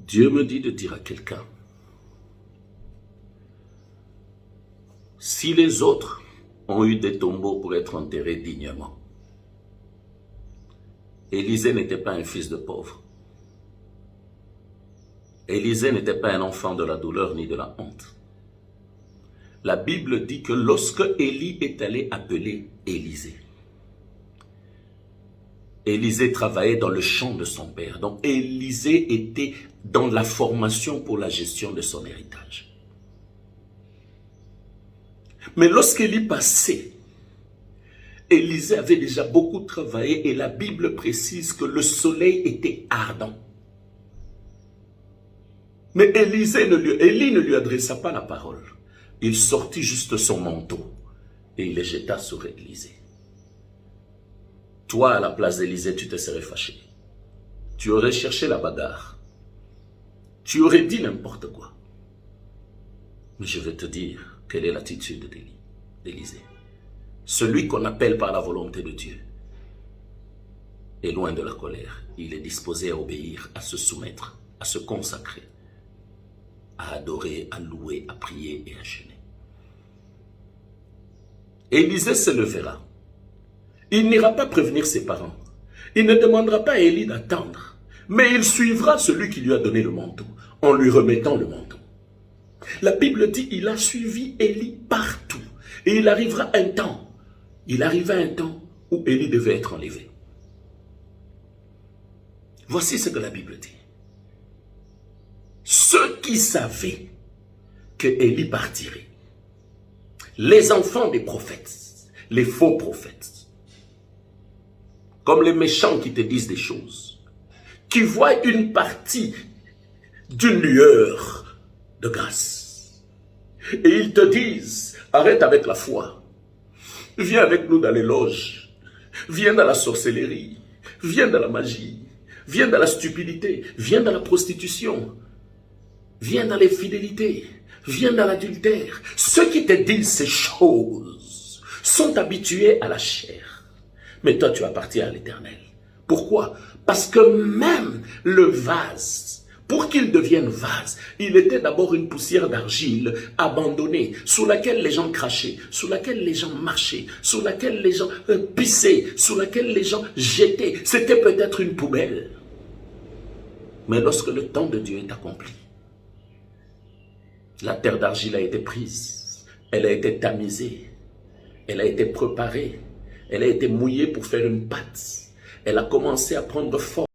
Dieu me dit de dire à quelqu'un, si les autres ont eu des tombeaux pour être enterrés dignement, Élisée n'était pas un fils de pauvre. Élisée n'était pas un enfant de la douleur ni de la honte. La Bible dit que lorsque Élie est allé appeler Élisée, Élisée travaillait dans le champ de son père. Donc Élisée était dans la formation pour la gestion de son héritage. Mais lorsqu'Élie passait, Élisée avait déjà beaucoup travaillé et la Bible précise que le soleil était ardent. Mais Élie ne lui adressa pas la parole. Il sortit juste son manteau et il le jeta sur Élisée. Toi, à la place d'Élisée, tu te serais fâché. Tu aurais cherché la bagarre. Tu aurais dit n'importe quoi. Mais je vais te dire quelle est l'attitude d'Élisée. Celui qu'on appelle par la volonté de Dieu est loin de la colère. Il est disposé à obéir, à se soumettre, à se consacrer, à adorer, à louer, à prier et à jeûner. Élisée se levera. Il n'ira pas prévenir ses parents. Il ne demandera pas à Élie d'attendre. Mais il suivra celui qui lui a donné le manteau, en lui remettant le manteau. La Bible dit qu'il a suivi Élie partout. Et il arriva un temps où Élie devait être enlevé. Voici ce que la Bible dit. Ceux qui savaient que Élie partirait, les enfants des prophètes, les faux prophètes, comme les méchants qui te disent des choses, qui voient une partie d'une lueur de grâce, et ils te disent, arrête avec la foi, viens avec nous dans les loges, viens dans la sorcellerie, viens dans la magie, viens dans la stupidité, viens dans la prostitution, viens dans l'infidélité, viens dans l'adultère. Ceux qui te disent ces choses sont habitués à la chair. Mais toi, tu appartiens à l'Éternel. Pourquoi? Parce que même le vase, pour qu'il devienne vase, il était d'abord une poussière d'argile abandonnée, sous laquelle les gens crachaient, sous laquelle les gens marchaient, sous laquelle les gens pissaient, sous laquelle les gens jetaient. C'était peut-être une poubelle. Mais lorsque le temps de Dieu est accompli, la terre d'argile a été prise, elle a été tamisée, elle a été préparée, elle a été mouillée pour faire une pâte. Elle a commencé à prendre forme.